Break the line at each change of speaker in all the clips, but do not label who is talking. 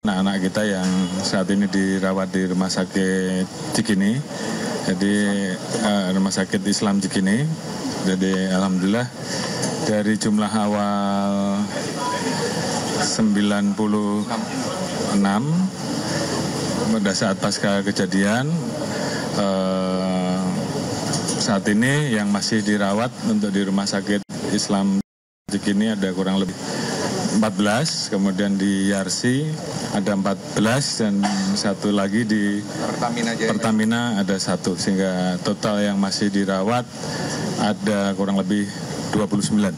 anak-anak kita yang saat ini dirawat di Rumah Sakit Cikini, jadi Rumah Sakit Islam Cikini. Jadi alhamdulillah dari jumlah awal 96 pada saat pasca kejadian, saat ini yang masih dirawat untuk di Rumah Sakit Islam Cikini ada kurang lebih 14, kemudian di Yarsi ada 14 dan satu lagi di Pertamina ada 1, sehingga total yang masih dirawat ada kurang lebih 29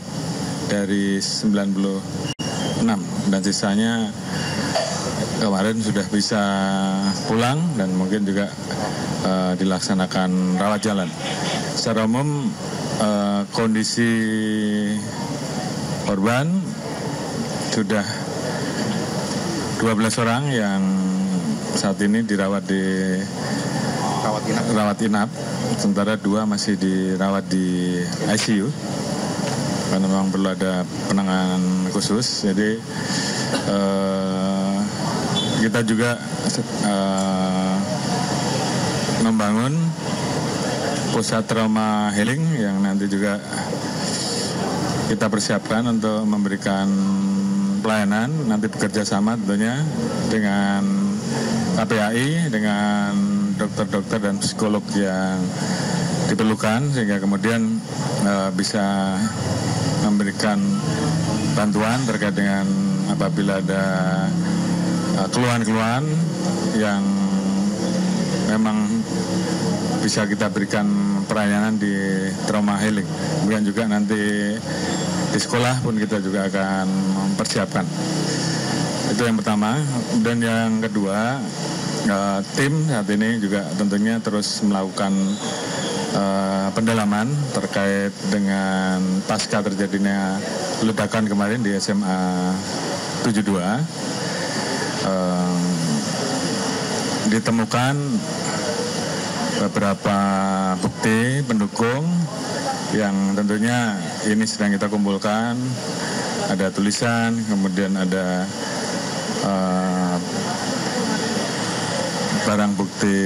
dari 96 dan sisanya kemarin sudah bisa pulang dan mungkin juga dilaksanakan rawat jalan. Secara umum kondisi korban sudah 12 orang yang saat ini dirawat di rawat inap, sementara 2 masih dirawat di ICU karena memang perlu ada penanganan khusus. Jadi kita juga membangun pusat trauma healing yang nanti juga kita persiapkan untuk memberikan pelayanan, nanti bekerja sama tentunya dengan KPAI, dengan dokter-dokter dan psikolog yang diperlukan, sehingga kemudian bisa memberikan bantuan terkait dengan apabila ada keluhan-keluhan yang memang bisa kita berikan pelayanan di trauma healing. Kemudian juga nanti di sekolah pun kita juga akan mempersiapkan. Itu yang pertama. Dan yang kedua, tim saat ini juga tentunya terus melakukan pendalaman terkait dengan pasca terjadinya ledakan kemarin di SMA 72. Ditemukan beberapa bukti pendukung yang tentunya ini sedang kita kumpulkan. Ada tulisan, kemudian ada barang bukti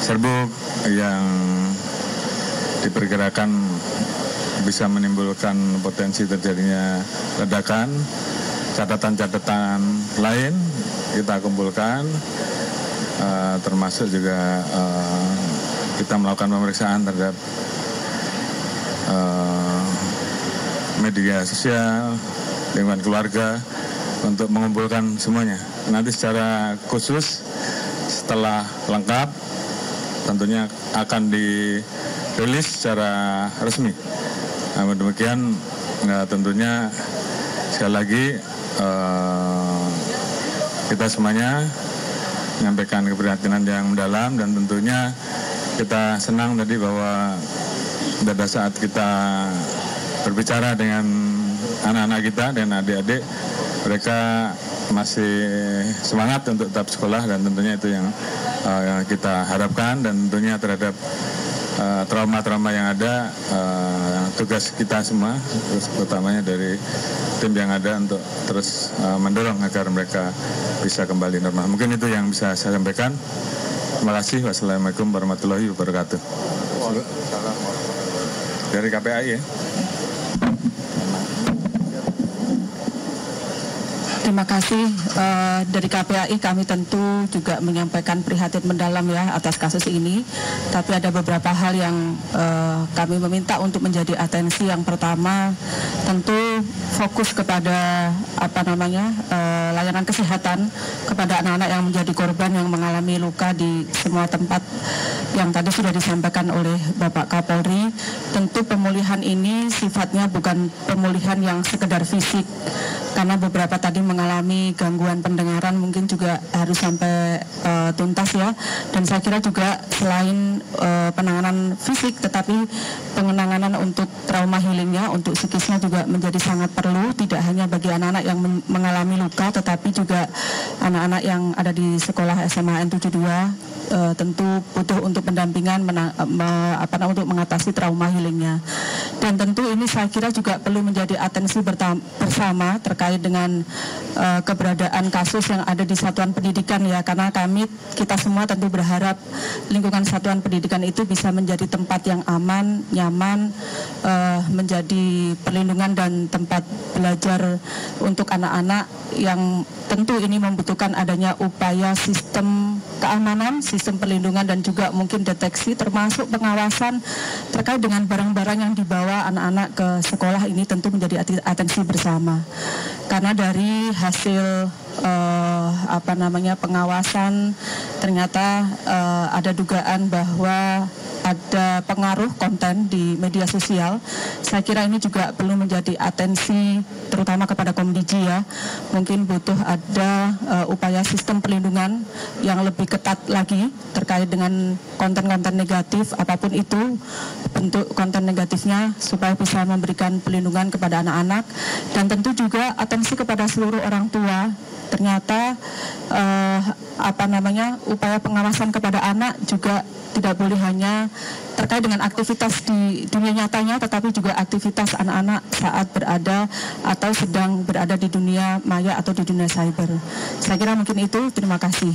serbuk yang diperkirakan bisa menimbulkan potensi terjadinya ledakan. Catatan-catatan lain kita kumpulkan, termasuk juga kita melakukan pemeriksaan terhadap media sosial, lingkungan keluarga untuk mengumpulkan semuanya. Nanti secara khusus setelah lengkap tentunya akan dirilis secara resmi. Namun demikian tentunya sekali lagi kita semuanya menyampaikan keprihatinan yang mendalam, dan tentunya kita senang tadi bahwa pada saat kita berbicara dengan anak-anak kita dan adik-adik, mereka masih semangat untuk tetap sekolah, dan tentunya itu yang kita harapkan. Dan tentunya terhadap trauma-trauma yang ada, tugas kita semua, terus utamanya dari tim yang ada untuk terus mendorong agar mereka bisa kembali normal. Mungkin itu yang bisa saya sampaikan. Terima kasih. Wassalamualaikum warahmatullahi wabarakatuh. Dari KPAI ya.
Terima kasih. Dari KPAI kami tentu juga menyampaikan prihatin mendalam ya atas kasus ini. Tapi ada beberapa hal yang kami meminta untuk menjadi atensi. Yang pertama tentu fokus kepada layanan kesehatan kepada anak-anak yang menjadi korban yang mengalami luka di semua tempat yang tadi sudah disampaikan oleh Bapak Kapolri. Tentu pemulihan ini sifatnya bukan pemulihan yang sekedar fisik, karena beberapa tadi mengalami gangguan pendengaran, mungkin juga harus sampai tuntas ya. Dan saya kira juga selain penanganan fisik, tetapi penanganan untuk trauma healingnya, untuk psikisnya juga menjadi sangat perlu, tidak hanya bagi anak-anak yang mengalami luka, tetapi juga anak-anak yang ada di sekolah SMA N72 tentu butuh untuk pendampingan untuk mengatasi trauma healingnya. Dan tentu ini saya kira juga perlu menjadi atensi bersama terkait dengan keberadaan kasus yang ada di satuan pendidikan ya, karena kita semua tentu berharap lingkungan satuan pendidikan itu bisa menjadi tempat yang aman, nyaman, menjadi perlindungan dan tempat belajar untuk anak-anak yang tentu ini membutuhkan adanya upaya sistem keamanan, sistem perlindungan dan juga mungkin deteksi termasuk pengawasan terkait dengan barang-barang yang dibawa anak-anak ke sekolah. Ini tentu menjadi atensi bersama. Karena dari hasil pengawasan ternyata ada dugaan bahwa ada pengaruh konten di media sosial. Saya kira ini juga perlu menjadi atensi terutama kepada Komdiji ya. Mungkin butuh ada upaya sistem perlindungan yang lebih ketat lagi terkait dengan konten-konten negatif apapun itu bentuk konten negatifnya, supaya bisa memberikan perlindungan kepada anak-anak. Dan tentu juga atensi kepada seluruh orang tua. Ternyata upaya pengawasan kepada anak juga tidak boleh hanya terkait dengan aktivitas di dunia nyatanya, tetapi juga aktivitas anak-anak saat berada atau sedang berada di dunia maya atau di dunia cyber. Saya kira mungkin itu. Terima kasih.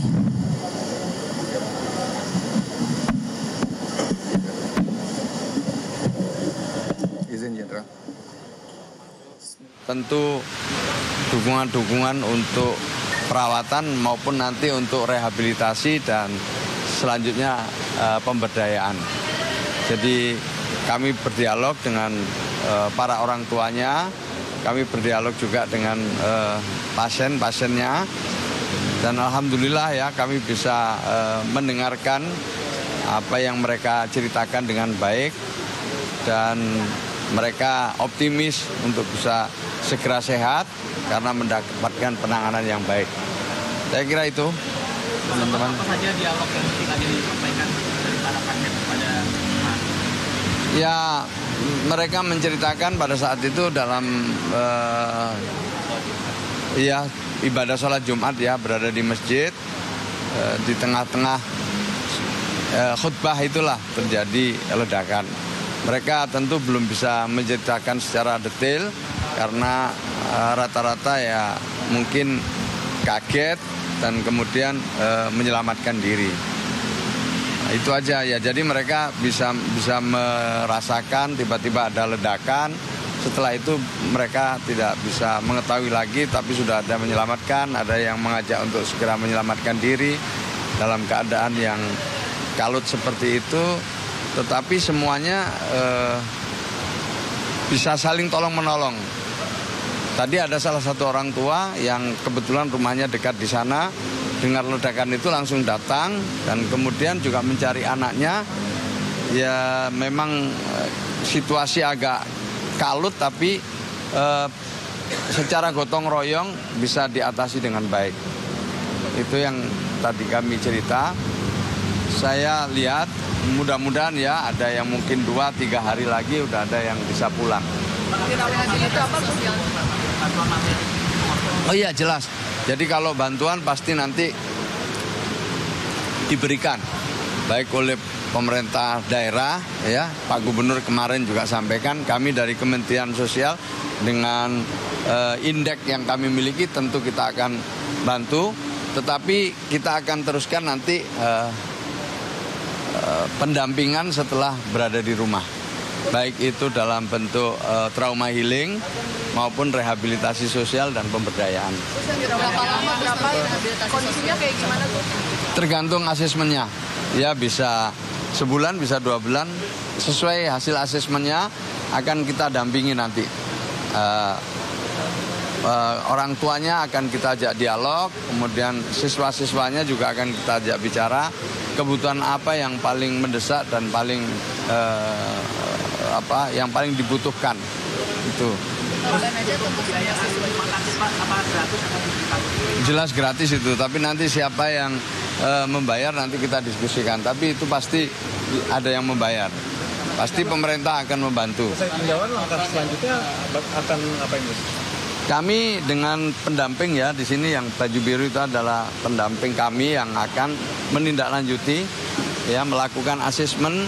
Izin Jenderal. Tentu dukungan-dukungan untuk perawatan maupun nanti untuk rehabilitasi dan selanjutnya pemberdayaan. Jadi kami berdialog dengan para orang tuanya, kami berdialog juga dengan pasien-pasiennya, dan alhamdulillah ya kami bisa mendengarkan apa yang mereka ceritakan dengan baik dan mereka optimis untuk bisa segera sehat karena mendapatkan penanganan yang baik. Saya kira itu, teman-teman.
Apa saja dialog yang tadi disampaikan dari para pasien kepada
ya, mereka menceritakan pada saat itu dalam ibadah sholat Jumat ya, berada di masjid, di tengah-tengah khutbah itulah terjadi ledakan. Mereka tentu belum bisa menceritakan secara detail karena rata-rata ya mungkin kaget dan kemudian menyelamatkan diri. Nah, itu aja ya. Jadi mereka bisa merasakan tiba-tiba ada ledakan. Setelah itu mereka tidak bisa mengetahui lagi, tapi sudah ada menyelamatkan, ada yang mengajak untuk segera menyelamatkan diri dalam keadaan yang kalut seperti itu. Tetapi semuanya bisa saling tolong-menolong. Tadi ada salah satu orang tua yang kebetulan rumahnya dekat di sana, dengar ledakan itu langsung datang dan kemudian juga mencari anaknya. Ya memang situasi agak kalut, tapi secara gotong royong bisa diatasi dengan baik. Itu yang tadi kami cerita. Saya lihat mudah-mudahan ya ada yang mungkin 2-3 hari lagi udah ada yang bisa pulang. Oh iya jelas. Jadi kalau bantuan pasti nanti diberikan baik oleh pemerintah daerah ya. Pak Gubernur kemarin juga sampaikan, kami dari Kementerian Sosial dengan indeks yang kami miliki tentu kita akan bantu, tetapi kita akan teruskan nanti pendampingan setelah berada di rumah, baik itu dalam bentuk trauma healing maupun rehabilitasi sosial dan pemberdayaan.
Berapa kondisinya kayak gimana tuh?
Tergantung asesmennya, ya bisa sebulan, bisa 2 bulan, sesuai hasil asesmennya akan kita dampingi nanti. Orang tuanya akan kita ajak dialog, kemudian siswa-siswanya juga akan kita ajak bicara kebutuhan apa yang paling mendesak dan paling yang paling dibutuhkan itu. Jelas gratis itu, tapi nanti siapa yang membayar nanti kita diskusikan. Tapi itu pasti ada yang membayar. Pasti pemerintah akan membantu.
Tindakan langkah selanjutnya akan apa ini?
Kami dengan pendamping ya di sini yang baju biru itu adalah pendamping kami yang akan menindaklanjuti ya, melakukan asesmen,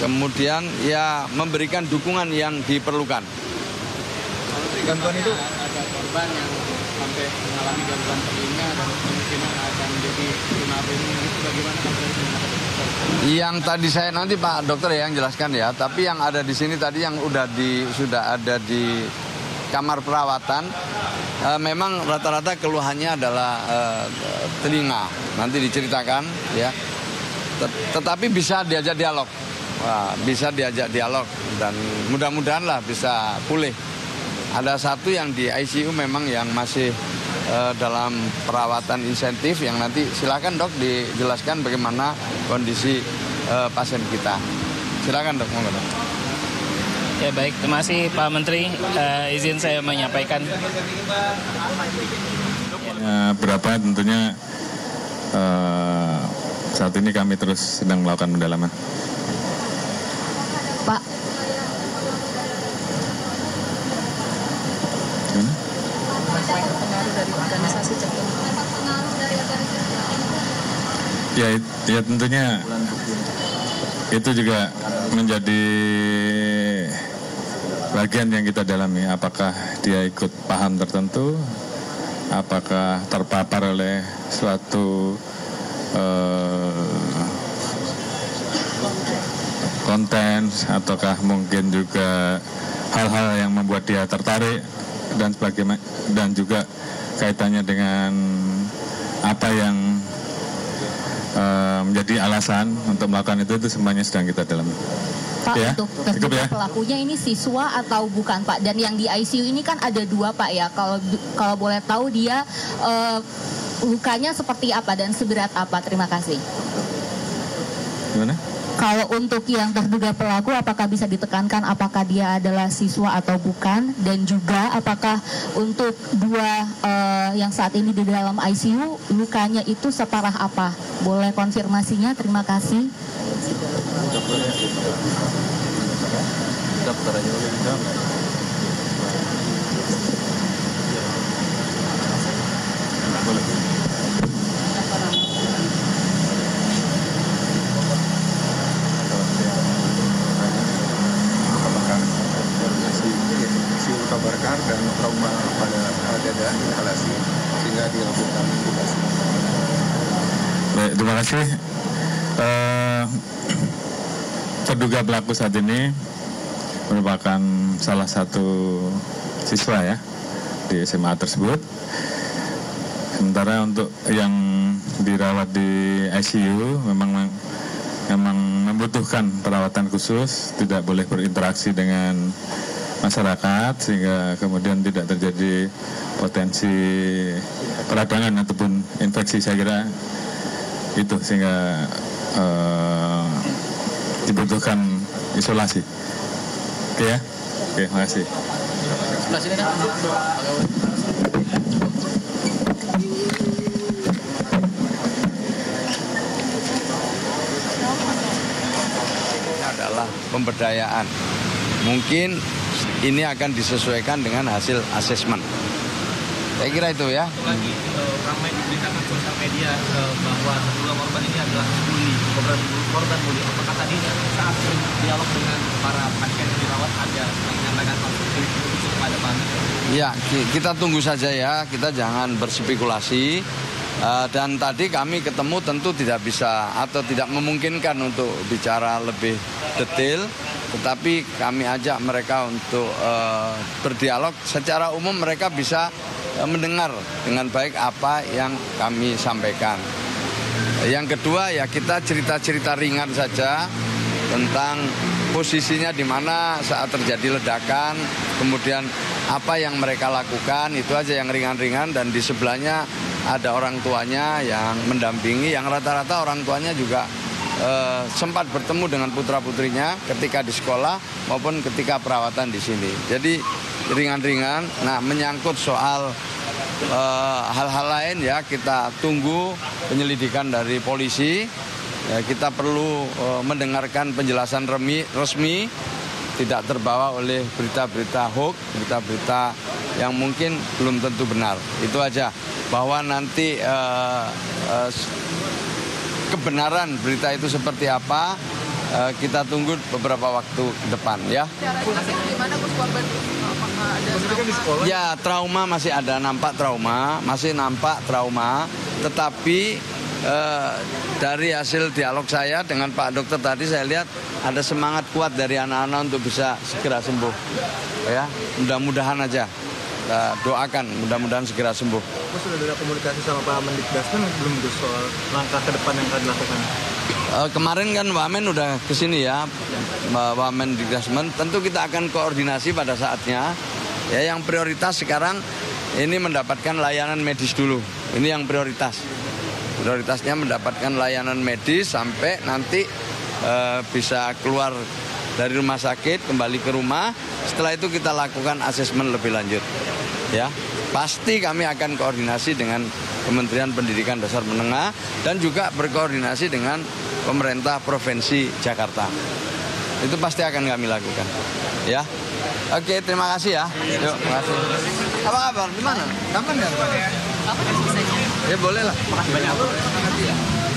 kemudian ya memberikan dukungan yang diperlukan.
Bantuan itu ada korban yang sampai mengalami gangguan telinga dan kemungkinan akan jadi tunarungu itu bagaimana Pak?
Yang tadi saya nanti Pak Dokter ya yang jelaskan ya, tapi yang ada di sini tadi yang sudah ada di kamar perawatan, memang rata-rata keluhannya adalah telinga. Nanti diceritakan ya. Tetapi bisa diajak dialog. Bisa diajak dialog dan mudah-mudahan lah bisa pulih. Ada satu yang di ICU memang yang masih dalam perawatan insentif yang nanti silakan Dok dijelaskan bagaimana kondisi pasien kita. Silakan Dok, monggo Dok.
Ya baik, terima kasih Pak Menteri. Izin saya menyampaikan.
Berapa tentunya saat ini kami terus sedang melakukan pendalaman.
Pak.
Ya tentunya itu juga menjadi bagian yang kita dalami. Apakah dia ikut paham tertentu, apakah terpapar oleh suatu konten, ataukah mungkin juga hal-hal yang membuat dia tertarik dan sebagainya, dan juga kaitannya dengan apa yang menjadi alasan untuk melakukan itu semuanya sedang kita dalami.
Pak,
ya?
untuk terduga pelakunya ini siswa atau bukan Pak? Dan yang di ICU ini kan ada 2 Pak ya. Kalau boleh tahu dia lukanya seperti apa dan seberat apa? Terima kasih.
Gimana?
Kalau untuk yang terduga pelaku, apakah bisa ditekankan apakah dia adalah siswa atau bukan? Dan juga apakah untuk 2 yang saat ini di dalam ICU, lukanya itu separah apa? Boleh konfirmasinya? Terima kasih.
Dokter aja boleh dijawab. Boleh.
Luka bakar dan trauma pada dada inhalasi sehingga dilakukan intubasi.
Baik, terima kasih. Terduga pelaku saat ini merupakan salah satu siswa ya di SMA tersebut. Sementara untuk yang dirawat di ICU memang membutuhkan perawatan khusus, tidak boleh berinteraksi dengan masyarakat sehingga kemudian tidak terjadi potensi peradangan ataupun infeksi. Saya kira itu sehingga dibutuhkan isolasi. Oke ya? Oke, makasih.
Ini adalah pemberdayaan. Mungkin ini akan disesuaikan dengan hasil asesmen. Saya kira itu ya.
Lagi ramai diberitakan sosial media bahwa terduga korban ini adalah korban bully. Apakah tadi saat dialog dengan para pasien yang dirawat ada menyampaikan konstruktif kepada Pak?
Ya, kita tunggu saja ya. Kita jangan berspekulasi. Dan tadi kami ketemu tentu tidak bisa atau tidak memungkinkan untuk bicara lebih detail. Tetapi kami ajak mereka untuk berdialog. Secara umum mereka bisa mendengar dengan baik apa yang kami sampaikan. Yang kedua ya kita cerita-cerita ringan saja tentang posisinya di mana saat terjadi ledakan, kemudian apa yang mereka lakukan, itu aja yang ringan-ringan. Dan di sebelahnya ada orang tuanya yang mendampingi, yang rata-rata orang tuanya juga sempat bertemu dengan putra-putrinya ketika di sekolah maupun ketika perawatan di sini. Jadi ringan-ringan. Nah, menyangkut soal hal-hal lain ya kita tunggu penyelidikan dari polisi. Ya, kita perlu mendengarkan penjelasan resmi, tidak terbawa oleh berita-berita hoax, berita-berita yang mungkin belum tentu benar. Itu aja. Bahwa nanti kebenaran berita itu seperti apa, kita tunggu beberapa waktu ke depan ya.
Gimana Gus korban? Apakah ada
Ya, trauma masih ada, masih nampak trauma. Tetapi dari hasil dialog saya dengan Pak Dokter tadi saya lihat ada semangat kuat dari anak-anak untuk bisa segera sembuh. Ya, mudah-mudahan aja. Kita doakan mudah-mudahan segera sembuh.
Sudah ada komunikasi sama Pak Mendikbudrismen belum Gus soal langkah ke depan yang akan dilakukan?
Kemarin kan Wamen udah kesini ya, Wamen Mendikbudrismen. Tentu kita akan koordinasi pada saatnya. Ya, yang prioritas sekarang ini mendapatkan layanan medis dulu. Ini yang prioritas. Prioritasnya mendapatkan layanan medis sampai nanti bisa keluar dari rumah sakit kembali ke rumah. Setelah itu kita lakukan asesmen lebih lanjut. Ya, pasti kami akan koordinasi dengan Kementerian Pendidikan Dasar Menengah dan juga berkoordinasi dengan pemerintah Provinsi Jakarta. Itu pasti akan kami lakukan. Ya, oke, terima kasih ya. Yuk, terima kasih. Apa kabar? Gimana? Kapan ya? Ya boleh lah.
Makasih banyak.